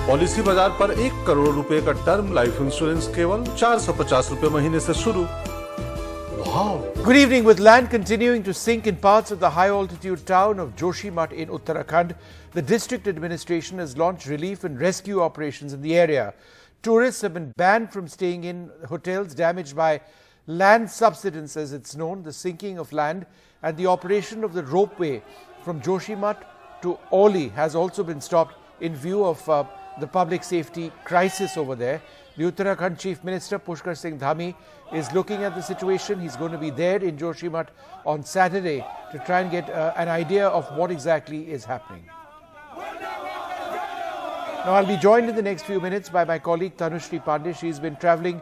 Policy बाजार पर 1 करोड़ रुपए का टर्म लाइफ इंश्योरेंस केवल 450 रुपए महीने से शुरू। Wow. Good evening. With land continuing to sink in parts of the high-altitude town of Joshimath in Uttarakhand, the district administration has launched relief and rescue operations in the area. Tourists have been banned from staying in hotels damaged by land subsidence, as it's known, the sinking of land, and the operation of the ropeway from Joshimath to Oli has also been stopped in view of the public safety crisis over there. The Uttarakhand Chief Minister Pushkar Singh Dhami is looking at the situation. He's going to be there in Joshimath on Saturday to try and get an idea of what exactly is happening. Now, I'll be joined in the next few minutes by my colleague Tanushree Pandey. She's been travelling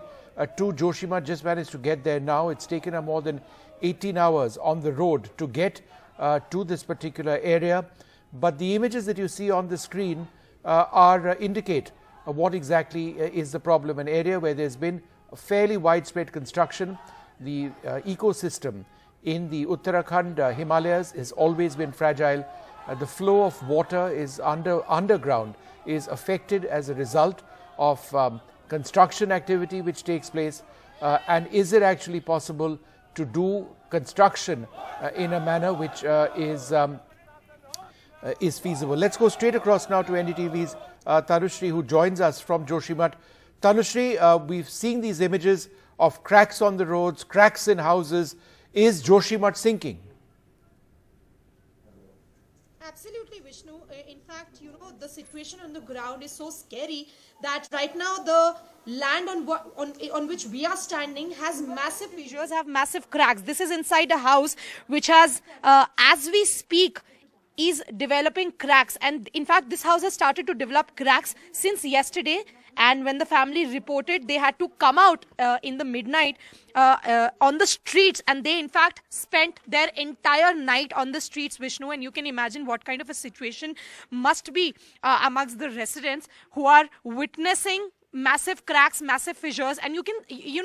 to Joshimath, just managed to get there now. It's taken her more than 18 hours on the road to get to this particular area. But the images that you see on the screen indicate what exactly is the problem. An area where there's been a fairly widespread construction. The ecosystem in the Uttarakhand Himalayas has always been fragile. The flow of water is underground is affected as a result of construction activity which takes place. And is it actually possible to do construction in a manner which is feasible? Let's go straight across now to NDTV's Tanushree, who joins us from Joshimath. Tanushree, we've seen these images of cracks on the roads, cracks in houses. Is Joshimath sinking? Absolutely, Vishnu. In fact, the situation on the ground is so scary that right now the land on which we are standing has massive fissures, have massive cracks. This is inside a house which has, as we speak, is developing cracks, and in fact this house has started to develop cracks since yesterday. And when the family reported, they had to come out in the midnight on the streets, and they in fact spent their entire night on the streets, Vishnu. And you can imagine what kind of a situation must be amongst the residents who are witnessing massive cracks, massive fissures. And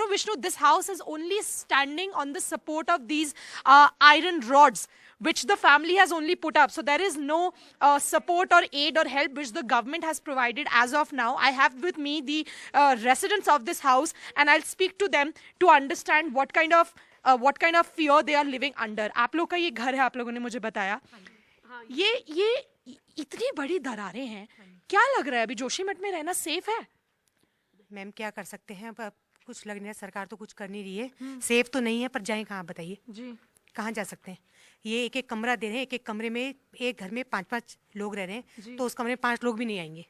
Vishnu, this house is only standing on the support of these iron rods, which the family has only put up. So there is no support or aid or help which the government has provided as of now. I have with me the residents of this house, and I'll speak to them to understand what kind of fear they are living under. आप लोग का ये घर है, आप लोगों ने मुझे बताया. ये इतनी बड़ी दरारें हैं. क्या लग रहा है अभी जोशीमठ में रहना सेफ है? मैम क्या कर सकते हैं, अब कुछ लग नहीं है, सरकार तो कुछ कर नहीं रही है. सेफ तो नहीं है, पर जाएं कहाँ बताइए जी, कहाँ जा सकते हैं? ये एक कमरा दे रहे हैं, एक कमरे में एक घर में 5-5 लोग रह रहे हैं, तो उस कमरे में 5 लोग भी नहीं आएंगे.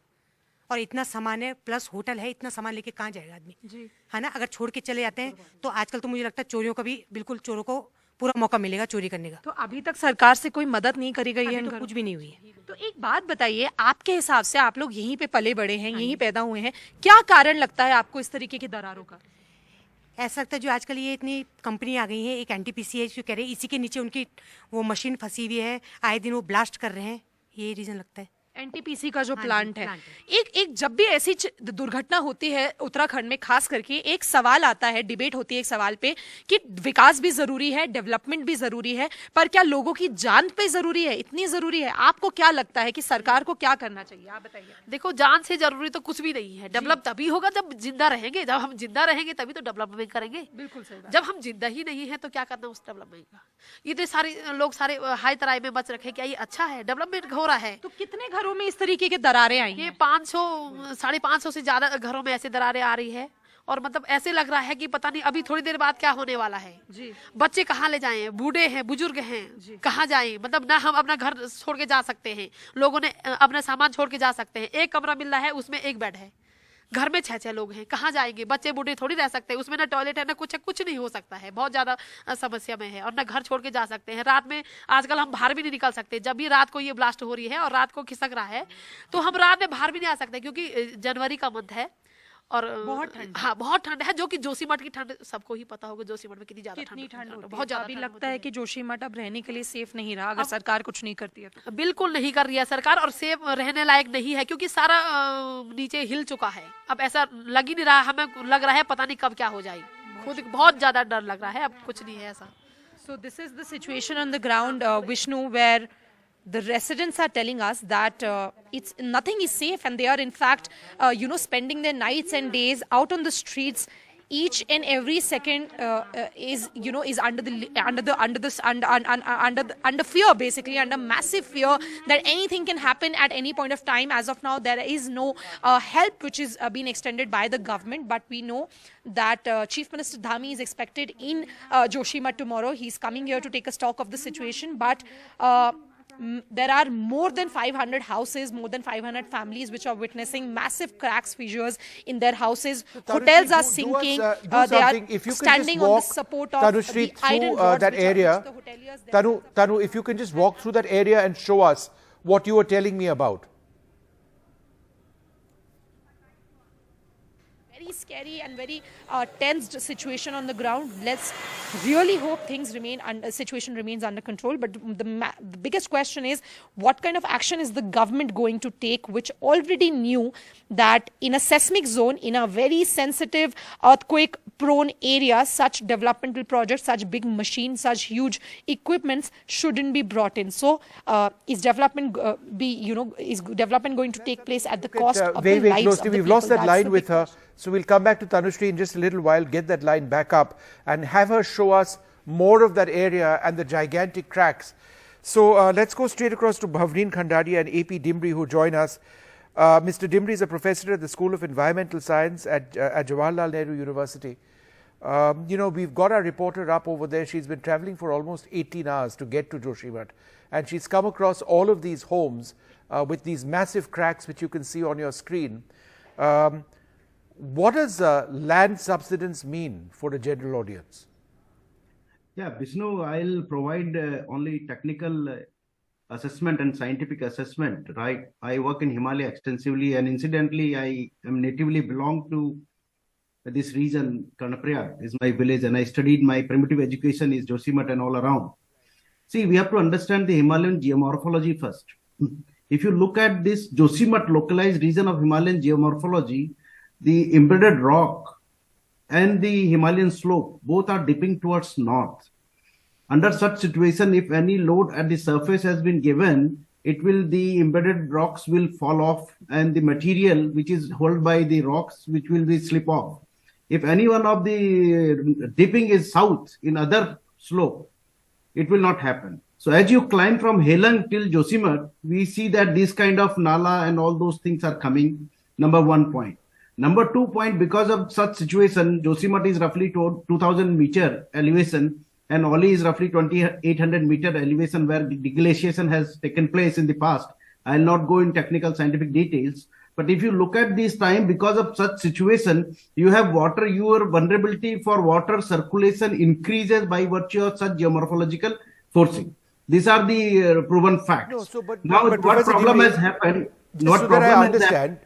और इतना सामान है, प्लस होटल है, इतना सामान लेके कहाँ जाएगा आदमी जी, है ना? अगर छोड़ के चले जाते हैं तो आजकल तो मुझे लगता है चोरियों का भी बिल्कुल, चोरों को पूरा मौका मिलेगा चोरी करने का. तो अभी तक सरकार से कोई मदद नहीं करी गई है? तो कुछ भी नहीं हुई है. तो एक बात बताइए, आपके हिसाब से, आप लोग यहीं पे पले बड़े हैं, यहीं पैदा हुए हैं, क्या कारण लगता है आपको इस तरीके की दरारों का? ऐसा लगता है जो आजकल ये इतनी कंपनी आ गई है, एक एनटीपीसी है जो कह रहे हैं इसी के नीचे उनकी वो मशीन फंसी हुई है, आए दिन वो ब्लास्ट कर रहे हैं, ये रीजन लगता है. एनटीपीसी का जो प्लांट है. एक जब भी ऐसी दुर्घटना होती है उत्तराखंड में, खास करके एक सवाल आता है, डिबेट होती है एक सवाल पे कि विकास भी जरूरी है, डेवलपमेंट भी जरूरी है, पर क्या लोगों की जान पे जरूरी है, इतनी जरूरी है? आपको क्या लगता है कि सरकार को क्या करना चाहिए, आप बताइए. देखो, जान से जरूरी तो कुछ भी नहीं है. डेवलप तभी होगा जब जिंदा रहेंगे. जब हम जिंदा रहेंगे तभी तो डेवलपमेंट करेंगे. बिल्कुल सही बात. जब हम जिंदा ही नहीं है तो क्या करना उस डेवलपमेंट का? इतने सारे लोग सारे हाई तराई में बच रखे, क्या ये अच्छा है? डेवलपमेंट हो रहा है. तो कितने घरों में इस तरीके के दरारें आई? ये 500-550 से ज्यादा घरों में ऐसे दरारें आ रही है. और मतलब ऐसे लग रहा है कि पता नहीं अभी थोड़ी देर बाद क्या होने वाला है जी. बच्चे कहाँ ले जाएं, बूढ़े हैं, बुजुर्ग हैं, कहाँ जाएं? मतलब ना हम अपना घर छोड़ के जा सकते हैं, लोगों ने अपना सामान छोड़ के जा सकते हैं. एक कमरा मिल रहा है, उसमें एक बेड है, घर में 6-6 लोग हैं, कहाँ जाएंगे? बच्चे बूढ़े थोड़ी रह सकते हैं उसमें, ना टॉयलेट है ना कुछ है, कुछ नहीं हो सकता है. बहुत ज्यादा समस्या में है. और ना घर छोड़ के जा सकते हैं. रात में आजकल हम बाहर भी नहीं निकल सकते. जब भी रात को ये ब्लास्ट हो रही है और रात को खिसक रहा है तो हम रात में बाहर भी नहीं आ सकते, क्योंकि जनवरी का मंथ है और बहुत ठंड. हाँ, बहुत ठंड है, जो कि जोशीमठ की ठंड सबको ही पता होगा. जोशीमठ में कितनी ज्यादा ठंड, बहुत ज्यादा. अभी लगता है कि जोशीमठ अब रहने के लिए सेफ नहीं रहा अगर सरकार कुछ नहीं करती है तो. बिल्कुल नहीं कर रही है सरकार, और सेफ रहने लायक नहीं है, क्योंकि सारा नीचे हिल चुका है. अब ऐसा लग ही नहीं रहा, हमें लग रहा है पता नहीं कब क्या हो जाए. खुद बहुत ज्यादा डर लग रहा है. अब कुछ नहीं है ऐसा. So this is the situation on the ground, Vishnu, where the residents are telling us that it's nothing is safe, and they are in fact, spending their nights and days out on the streets. Each and every second is under fear, basically under massive fear that anything can happen at any point of time. As of now, there is no help which is being extended by the government, but we know that Chief Minister Dhami is expected in Joshimath tomorrow. He's coming here to take a stock of the situation, but there are more than 500 houses, more than 500 families which are witnessing massive cracks, fissures in their houses. Hotels are sinking. They are standing on the support of the iron rods that area. Tanu, if you can just walk through that area and show us what you were telling me about. Very scary and very tensed situation on the ground. Let's really hope situation remains under control. But the biggest question is, what kind of action is the government going to take, which already knew that in a seismic zone, in a very sensitive earthquake prone area, such developmental projects, such big machines, such huge equipments shouldn't be brought in. So is development going to take place at the cost of the lives of the people? We've lost that line with her. So we'll come back to Tanushree in just a little while, get that line back up and have her show us more of that area and the gigantic cracks. So let's go straight across to Bhavneen Khandaria and AP Dimbri, who join us. Mr. Dimbri is a professor at the School of Environmental Science at Jawaharlal Nehru University. We've got our reporter up over there. She's been traveling for almost 18 hours to get to Joshimath, and she's come across all of these homes with these massive cracks which you can see on your screen. What does land subsidence mean for the general audience? Yeah, Vishnu, I'll provide only technical assessment and scientific assessment, right? I work in Himalaya extensively, and incidentally, I am natively belong to this region. Karnaprayag is my village, and I studied my primitive education is Joshimath and all around. See, we have to understand the Himalayan geomorphology first. If you look at this Joshimath localized region of Himalayan geomorphology, the embedded rock and the Himalayan slope both are dipping towards north. Under such situation, if any load at the surface has been given, the embedded rocks will fall off, and the material which is held by the rocks which will be slip off. If any one of the dipping is south in other slope, it will not happen. So as you climb from Helang till Joshimath, we see that this kind of nala and all those things are coming. Number 1 point. Number 2 point, because of such situation, Joshimath is roughly 2000 meter elevation, and Oli is roughly 2800 meter elevation, where deglaciation has taken place in the past. I'll not go in technical scientific details, but if you look at this time, because of such situation, you have water, your vulnerability for water circulation increases by virtue of such geomorphological forcing. These are the proven facts. No, but what problem has happened? What problem has happened?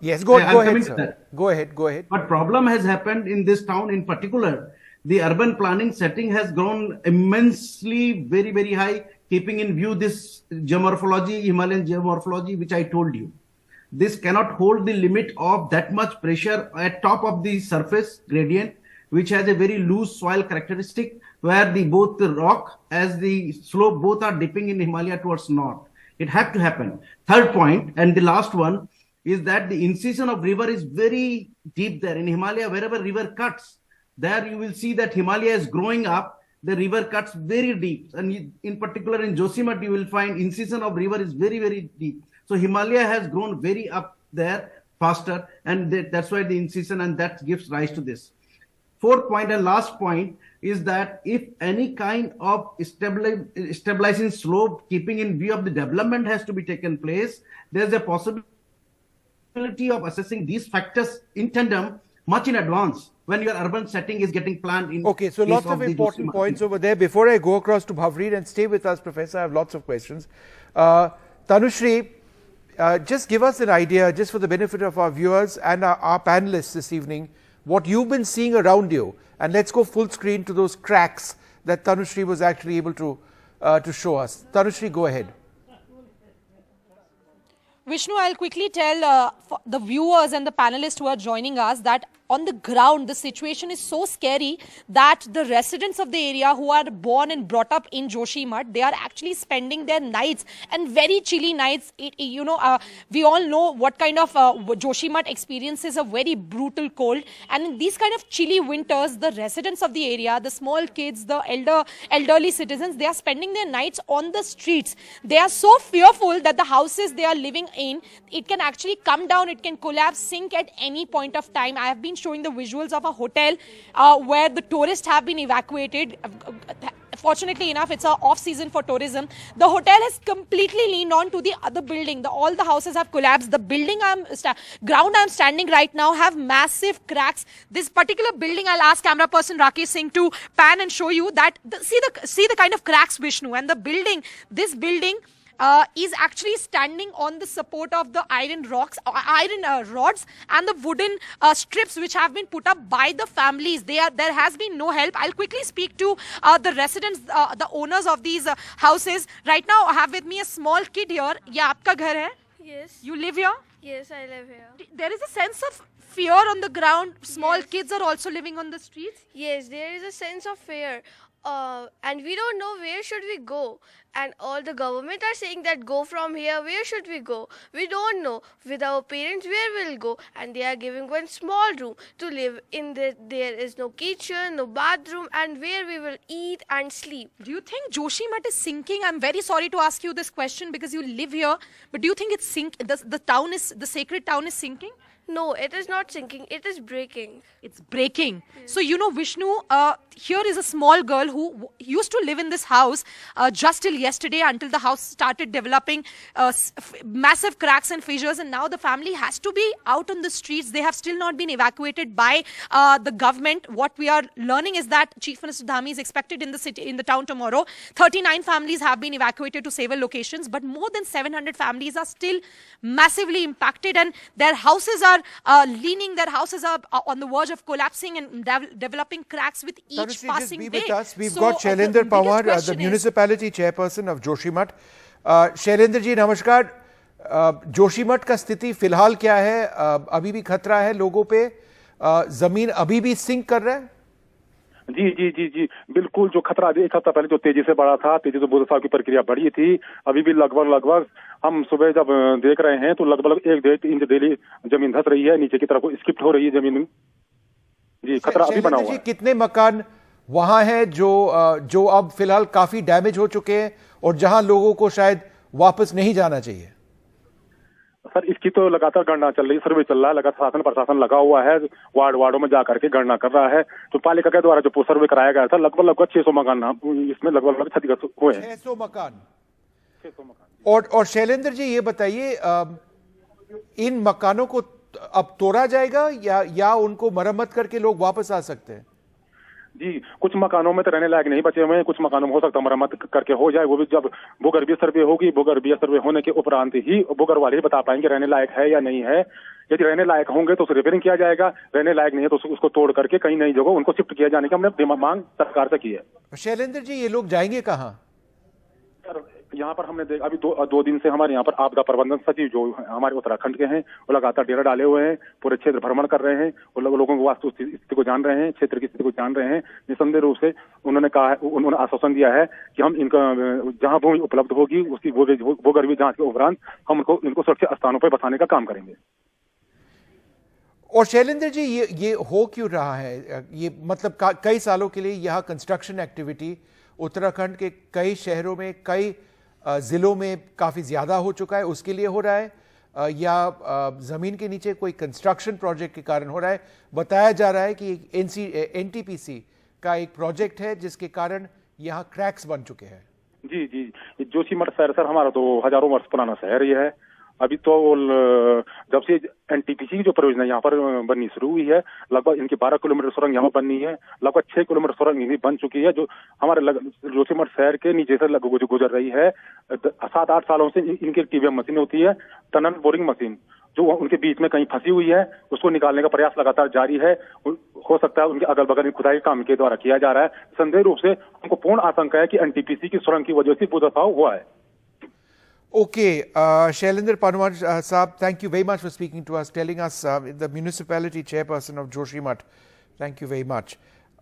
Yes, go ahead, sir. Go ahead. What problem has happened in this town in particular? The urban planning setting has grown immensely, very, very high, keeping in view this geomorphology, Himalayan geomorphology, which I told you. This cannot hold the limit of that much pressure at top of the surface gradient, which has a very loose soil characteristic, where both the rock as the slope both are dipping in Himalaya towards north. It had to happen. Third point, and the last one, is that the incision of river is very deep there. In Himalaya, wherever river cuts, there you will see that Himalaya is growing up, the river cuts very deep. And in particular in Joshimath, you will find incision of river is very, very deep. So Himalaya has grown very up there faster, and that's why the incision, and that gives rise to this. Fourth point and last point is that if any kind of stabilizing slope, keeping in view of the development has to be taken place, there's a possibility of assessing these factors in tandem much in advance when your urban setting is getting planned in. Okay, so lots of important points over there. Before I go across to Bhavneen, and stay with us, Professor, I have lots of questions. Tanushree, just give us an idea, just for the benefit of our viewers and our panelists this evening, what you've been seeing around you, and let's go full screen to those cracks that Tanushree was actually able to show us. Tanushree, go ahead. Vishnu, I'll quickly tell the viewers and the panelists who are joining us that on the ground, the situation is so scary that the residents of the area who are born and brought up in Joshimath, they are actually spending their nights, and very chilly nights. We all know what kind of Joshimath experiences a very brutal cold, and in these kind of chilly winters, the residents of the area, the small kids, the elderly citizens, they are spending their nights on the streets. They are so fearful that the houses they are living in, it can actually come down, it can collapse, sink at any point of time. I have been showing the visuals of a hotel where the tourists have been evacuated. Fortunately enough, it's an off-season for tourism. The hotel has completely leaned on to the other building. All the houses have collapsed. The building ground I'm standing right now have massive cracks. This particular building, I'll ask camera person Rakesh Singh to pan and show you that. See the kind of cracks, Vishnu. And this building is actually standing on the support of the iron rods and the wooden strips which have been put up by the families. There has been no help. I'll quickly speak to the residents, the owners of these houses. Right now, I have with me a small kid here. Yeah, आपका घर है? Yes. You live here? Yes, I live here. There is a sense of fear on the ground. Small kids are also living on the streets. Yes, there is a sense of fear. And we don't know where should we go. And all the government are saying that go from here, where should we go? We don't know. With our parents, where we'll go? And they are giving one small room to live in. There is no kitchen, no bathroom, and where we will eat and sleep. Do you think Joshimath is sinking? I'm very sorry to ask you this question because you live here. But do you think it's the sacred town is sinking? No, it is not sinking. It is breaking. It's breaking. Yes. So, Vishnu, here is a small girl who used to live in this house just till yesterday, until the house started developing massive cracks and fissures. And now the family has to be out on the streets. They have still not been evacuated by the government. What we are learning is that Chief Minister Dhami is expected in the town tomorrow. 39 families have been evacuated to safer locations, but more than 700 families are still massively impacted, and their houses are leaning, their houses are on the verge of collapsing and developing cracks with each passing day. We've got Shailendra Pawar, the municipality chairperson of Joshimath. Shailendra ji, namaskar. Joshimath का स्थिति फिलहाल क्या है? अभी भी खतरा है लोगों पे? जमीन अभी भी सिंक कर रहा है? जी बिल्कुल। जो खतरा एक हफ्ता पहले जो तेजी से बढ़ा था, तेजी से बरसात की प्रक्रिया बढ़ी थी, अभी भी लगभग हम सुबह जब देख रहे हैं तो लगभग 1-1.5 इंच डेली जमीन धंस रही है, नीचे की तरफ स्किप्ट हो रही है जमीन। जी, खतरा अभी बना हुआ है। कितने मकान वहां है जो अब फिलहाल काफी डैमेज हो चुके हैं और जहां लोगों को शायद वापस नहीं जाना चाहिए? सर, इसकी तो लगातार गणना चल रही है, सर्वे चल रहा है, लगातार प्रशासन लगा हुआ है, वार्डों में जाकर के गणना कर रहा है। तो पालिका के द्वारा जो सर्वे कराया गया था, लगभग 600 मकान इसमें लगभग क्षतिग्रस्त हुए हैं। 600 मकान। और शैलेंद्र जी, ये बताइए, इन मकानों को अब तोड़ा जाएगा या उनको मरम्मत करके लोग वापस आ सकते हैं? जी, कुछ मकानों में तो रहने लायक नहीं बचे हुए हैं, कुछ मकानों में हो सकता है मरम्मत करके हो जाए। वो भी जब भूगर्भीय सर्वे होगी, भूगर्भीय सर्वे होने के उपरांत ही भूगर्भ वाले ही बता पाएंगे रहने लायक है या नहीं है। यदि रहने लायक होंगे तो उसे रिपेयरिंग किया जाएगा, रहने लायक नहीं है तो उसको तोड़ करके कहीं नई जगह उनको शिफ्ट किया जाने की हमने मांग सरकार से की है। शैलेंद्र जी, ये लोग जाएंगे कहाँ? यहाँ पर हमने अभी दो दिन से हमारे यहाँ पर आपदा प्रबंधन सचिव जो हमारे उत्तराखंड के हैं, वो लगातार डेरा डाले हुए हैं, पूरे क्षेत्र भ्रमण कर रहे हैं, वो लोगों को वास्तु स्थिति को जान रहे हैं, क्षेत्र की स्थिति को जान रहे हैं। निसंदेह रूप से उन्होंने कहा है, उन्होंने आश्वासन दिया है कि हम इनका जहाँ भूमि उपलब्ध होगी उसकी भूगर्भीय जांच के उपरांत हम इनको सुरक्षित स्थानों पर बसाने का काम करेंगे। और शैलेंद्र जी, ये हो क्यों रहा है? ये मतलब कई सालों के लिए यहाँ कंस्ट्रक्शन एक्टिविटी उत्तराखंड के कई शहरों में, कई जिलों में काफी ज्यादा हो चुका है, उसके लिए हो रहा है या जमीन के नीचे कोई कंस्ट्रक्शन प्रोजेक्ट के कारण हो रहा है? बताया जा रहा है कि एनटीपीसी का एक प्रोजेक्ट है जिसके कारण यहाँ क्रैक्स बन चुके हैं। जी, जोशीमठ शहर सर हमारा तो हजारों वर्ष पुराना शहर ही है। अभी तो जब से एनटीपीसी की जो परियोजना यहाँ पर बननी शुरू हुई है, लगभग इनकी 12 किलोमीटर सुरंग यहाँ बननी है, लगभग 6 किलोमीटर सुरंग भी बन चुकी है, जो हमारे जोशीमठ शहर के नीचे से गुजर रही है। 7-8 सालों से इनकी टीवीएम मशीन होती है, टनल बोरिंग मशीन, जो उनके बीच में कहीं फंसी हुई है, उसको निकालने का प्रयास लगातार जारी है। हो सकता है उनके अगल बगल खुदाई काम के द्वारा किया जा रहा है। संदेह रूप से हमको पूर्ण आशंका है कि एनटीपीसी की सुरंग की वजह से भूधसाव हुआ है। Okay, Shailendra Panwar Saab, thank you very much for speaking to us, telling us the municipality chairperson of Joshimath. Thank you very much.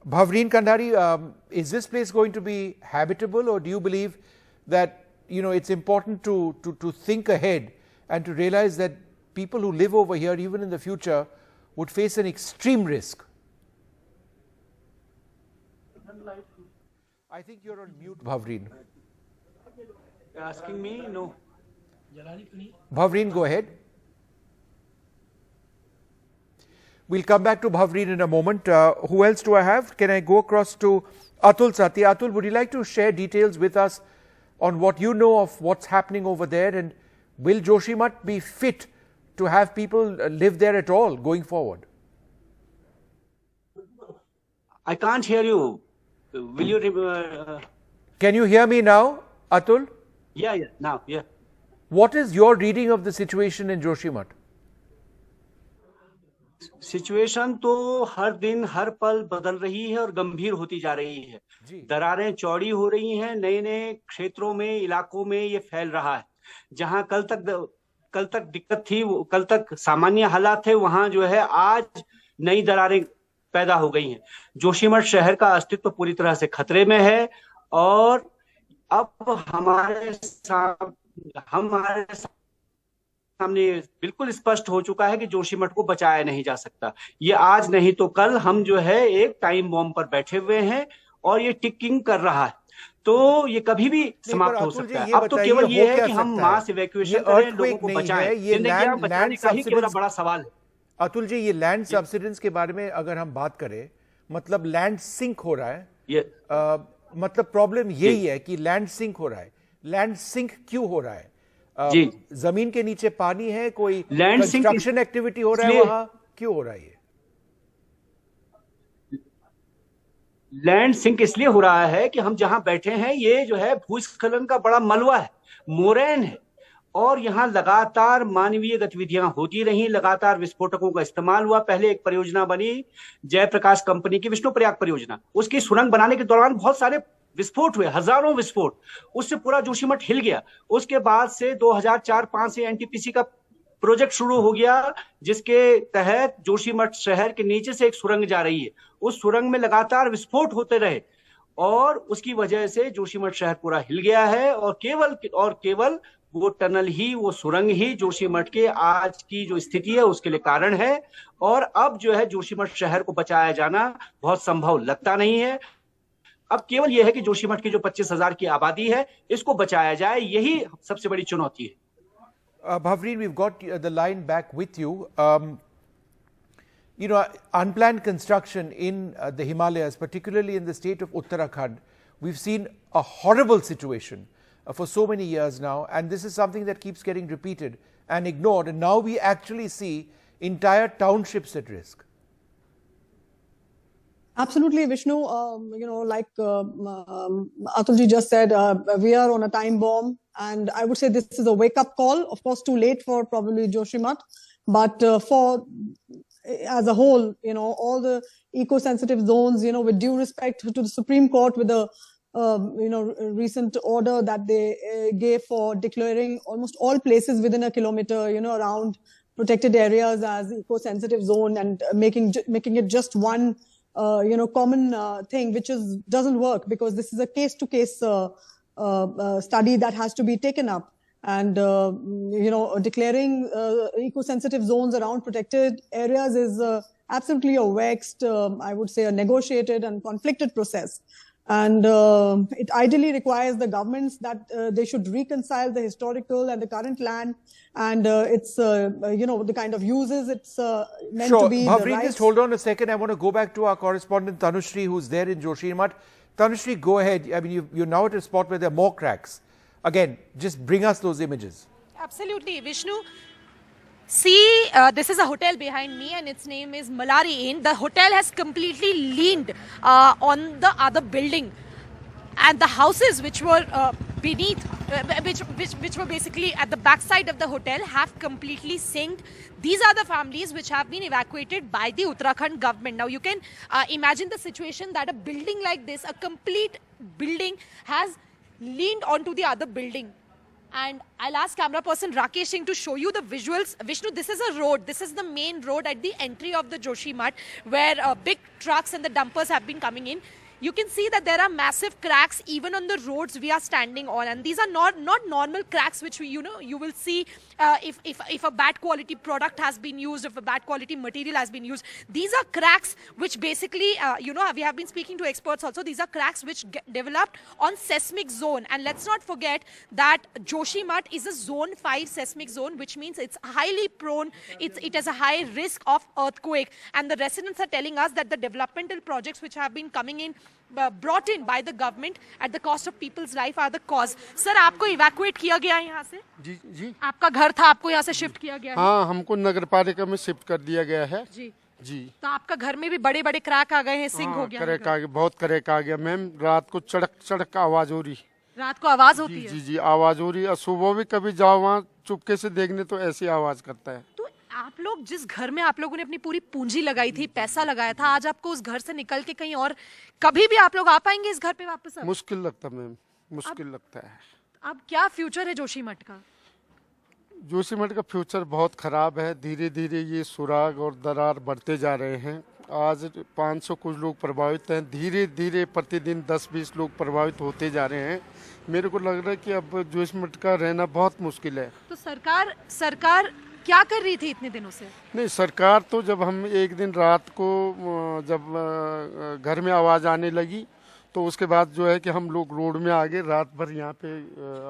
Bhavreen Kandhari, is this place going to be habitable, or do you believe that it's important to think ahead and to realize that people who live over here, even in the future, would face an extreme risk? I think you're on mute, Bhavreen. Asking me? No. Bhavreen, go ahead. We'll come back to Bhavreen in a moment. Who else do I have? Can I go across to Atul Sati? Atul, would you like to share details with us on what you know of what's happening over there, and will Joshimath be fit to have people live there at all going forward? I can't hear you. Will you... Can you hear me now, Atul? Yeah, now, yeah. What is your reading of the situation in Joshimath? Situation तो हर दिन हर पल बदल रही है और गंभीर होती जा रही है। दरारें चौड़ी हो रही हैं, नए नए क्षेत्रों में, इलाकों में ये फैल रहा है। जहां कल तक दिक्कत थी, कल तक सामान्य हालात थे, वहां जो है आज नई दरारें पैदा हो गई हैं। जोशीमठ शहर का अस्तित्व पूरी तरह से खतरे में है और अब हमारे सामने बिल्कुल स्पष्ट हो चुका है कि जोशीमठ को बचाया नहीं जा सकता। ये आज नहीं तो कल हम जो है एक टाइम बॉम्ब पर बैठे हुए हैं और ये टिकिंग कर रहा है, तो ये कभी भी समाप्त हो सकता है। अब तो केवल ये है कि हम मास इवैक्यूएशन करें, लोगों को बचाएं। जिंदगी बचाने का ही केवल बड़ा सवाल है। अतुल जी, ये लैंड सब्सिडेंस के बारे में अगर हम बात करें, मतलब लैंड सिंक हो रहा है। मतलब प्रॉब्लम यही है कि लैंड सिंक हो रहा है। लैंड सिंक क्यों हो रहा है? जमीन के नीचे पानी है, कोई कंस्ट्रक्शन एक्टिविटी हो रहा है वहां, क्यों हो रहा है? लैंड सिंक इसलिए हो रहा है कि हम जहां बैठे हैं ये जो है भूस्खलन का बड़ा मलबा है, मोरैन है, और यहाँ लगातार मानवीय गतिविधियां होती रही, लगातार विस्फोटकों का इस्तेमाल हुआ। पहले एक परियोजना बनी जयप्रकाश कंपनी की विष्णु प्रयाग परियोजना, उसकी सुरंग बनाने के दौरान बहुत सारे विस्फोट हुए, हजारों विस्फोट, उससे पूरा जोशीमठ हिल गया। उसके बाद से 2004-05 से एनटीपीसी का प्रोजेक्ट शुरू हो गया, जिसके तहत जोशीमठ शहर के नीचे से एक सुरंग जा रही है। उस सुरंग में लगातार विस्फोट होते रहे और उसकी वजह से जोशीमठ शहर पूरा हिल गया है और केवल वो टनल ही, वो सुरंग ही जोशीमठ के आज की जो स्थिति है उसके लिए कारण है। और अब जो है जोशीमठ शहर को बचाया जाना बहुत संभव लगता नहीं है। अब केवल यह है कि जोशीमठ की जो 25,000 की आबादी है इसको बचाया जाए, यही सबसे बड़ी चुनौती है। Bhavreen, we've got the line back with you. Unplanned construction in the Himalayas, particularly in the state of Uttarakhand, we've seen a horrible situation for so many years now, and this is something that keeps getting repeated and ignored, and now we actually see entire townships at risk. Absolutely, Vishnu. Like Atulji just said, we are on a time bomb, and I would say this is a wake-up call. Of course, too late for probably Joshimath, but for as a whole, all the eco-sensitive zones, with due respect to the Supreme Court, with the recent order that they gave for declaring almost all places within a kilometer, around protected areas as eco-sensitive zone, and making it just one common thing, which doesn't work, because this is a case-to-case study that has to be taken up. And, declaring eco-sensitive zones around protected areas is absolutely a vexed, I would say, a negotiated and conflicted process. And it ideally requires the governments that they should reconcile the historical and the current land, and it's, the kind of uses it's meant to be. Sure, Bhavreen, just hold on a second. I want to go back to our correspondent Tanushree, who's there in Joshimath. Tanushree, go ahead. I mean, you're now at a spot where there are more cracks. Again, just bring us those images. Absolutely, Vishnu. See, this is a hotel behind me and its name is Malari Inn. The hotel has completely leaned on the other building, and the houses which were beneath, which were basically at the backside of the hotel, have completely sinked. These are the families which have been evacuated by the Uttarakhand government. Now you can imagine the situation that a building like this, a complete building, has leaned onto the other building. And I'll ask camera person Rakesh Singh to show you the visuals. Vishnu, this is a road. This is the main road at the entry of the Joshimath, where big trucks and the dumpers have been coming in. You can see that there are massive cracks even on the roads we are standing on, and these are not normal cracks which you will see if a bad quality product has been used, if a bad quality material has been used. These are cracks which basically we have been speaking to experts also. These are cracks which developed on seismic zone, and let's not forget that Joshimath is a zone 5 seismic zone, which means it's highly prone, it has a high risk of earthquake, and the residents are telling us that the developmental projects which have been coming in brought in by the government at the cost of people's life are the cause. Sir, आपको evacuate किया गया है यहाँ से? जी जी। आपका घर था, आपको यहाँ से शिफ्ट किया गया है? हाँ, हमको नगर पालिका में शिफ्ट कर दिया गया है। जी जी। तो आपका घर में भी बड़े बड़े क्रैक आ गए हैं, सिंक हो गया? क्रैक आ गया, बहुत क्रैक आ गया मैम। रात को चड़क आवाज हो रही। रात को आवाज होती है? जी जी, आवाज हो रही है। सुबह भी कभी जाओ वहाँ चुपके से देखने तो ऐसी आवाज करता है। आप लोग जिस घर में आप लोगों ने अपनी पूरी पूंजी लगाई थी, पैसा लगाया था, आज आपको उस घर से निकल के कहीं और कभी भी आप लोग आ पाएंगे इस घर पे वापस? मुश्किल लगता है मैम, मुश्किल लगता है। अब क्या फ्यूचर है जोशीमठ का? जोशीमठ का फ्यूचर बहुत खराब है। धीरे धीरे ये सुराग और दरार बढ़ते जा रहे हैं। आज 500 कुछ लोग प्रभावित हैं। धीरे धीरे प्रतिदिन 10-20 लोग प्रभावित होते जा रहे हैं। मेरे को लग रहा है कि अब जोशीमठ का रहना बहुत मुश्किल है। तो सरकार क्या कर रही थी इतने दिनों से? नहीं, सरकार तो जब हम एक दिन रात को जब घर में आवाज आने लगी तो उसके बाद जो है कि हम लोग रोड में आ गए। रात भर यहाँ पे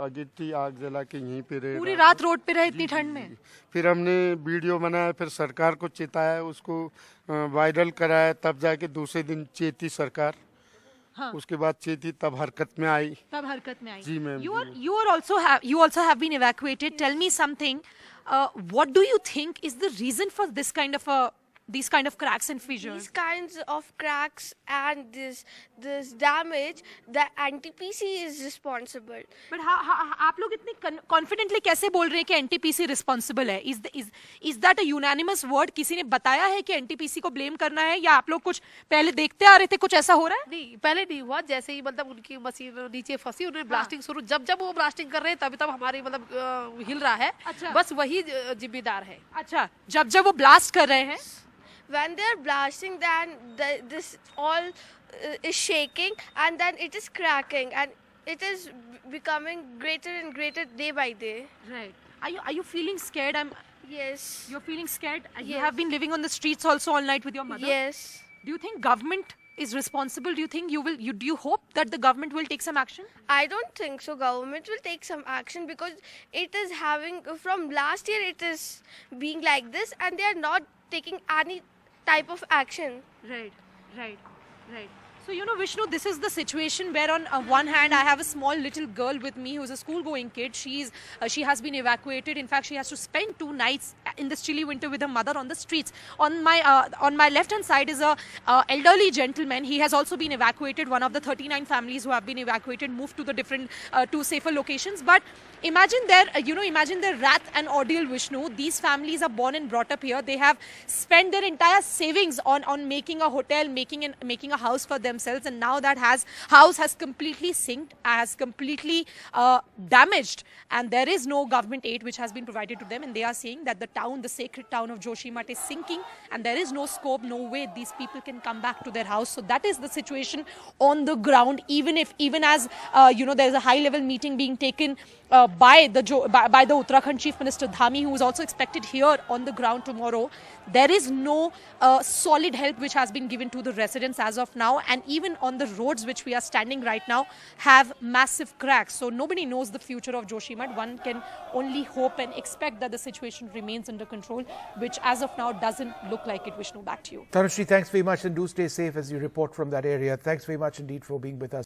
अगेटी आग जला के यहीं पे रहे। पूरी रात रोड पे रहे इतनी ठंड में? फिर हमने वीडियो बनाया, फिर सरकार को चेताया, उसको वायरल कराया, तब जाके दूसरे दिन चेती सरकार। हाँ। उसके बाद चेती तब हरकत में आई। जी ma'am. You also have been evacuated. Tell me something. What do you think is the reason for these kind of cracks and fissures? These kinds of cracks and this damage, the NTPC is responsible. But आप लोग इतने confidently कैसे बोल रहे हैं कि NTPC responsible है? Is that a unanimous word? किसी ने बताया है कि NTPC को blame करना है, या आप लोग कुछ पहले देखते आ रहे थे, कुछ ऐसा हो रहा है? नहीं, पहले नहीं हुआ। जैसे ही मतलब उनकी मशीन नीचे फंसी, उन्होंने ब्लास्टिंग शुरू, जब वो ब्लास्टिंग कर रहे हैं तब हमारी मतलब हिल रहा है। अच्छा। बस वही जिम्मेदार है। अच्छा, जब वो ब्लास्ट कर रहे हैं, when they're blasting, then this all is shaking, and then it is cracking, and it is becoming greater and greater day by day. Right. Are you feeling scared? Yes. You're feeling scared? Yes. You have been living on the streets also all night with your mother? Yes. Do you think government is responsible? Do you think do you hope that the government will take some action? I don't think so. Government will take some action because it is having, from last year it is being like this, and they are not taking any type of action. Right. So, Vishnu, this is the situation where on one hand, I have a small little girl with me who's a school-going kid. She has been evacuated. In fact, she has to spend 2 nights in this chilly winter with her mother on the streets. On my left-hand side is a elderly gentleman. He has also been evacuated. One of the 39 families who have been evacuated moved to the different to safer locations. But imagine their wrath and ordeal, Vishnu. These families are born and brought up here. They have spent their entire savings on making a hotel, making a house for themselves, and now that house has completely sinked, has completely damaged, and there is no government aid which has been provided to them, and they are saying that the sacred town of Joshimath is sinking, and there is no scope, no way these people can come back to their house. So that is the situation on the ground. Even as there is a high-level meeting being taken by the Uttarakhand Chief Minister Dhami, who is also expected here on the ground tomorrow, there is no solid help which has been given to the residents as of now, and even on the roads which we are standing right now have massive cracks. So nobody knows the future of Joshimath. One can only hope and expect that the situation remains under control, which as of now doesn't look like it. Vishnu, back to you. Tanushree, thanks very much, and do stay safe as you report from that area. Thanks very much indeed for being with us.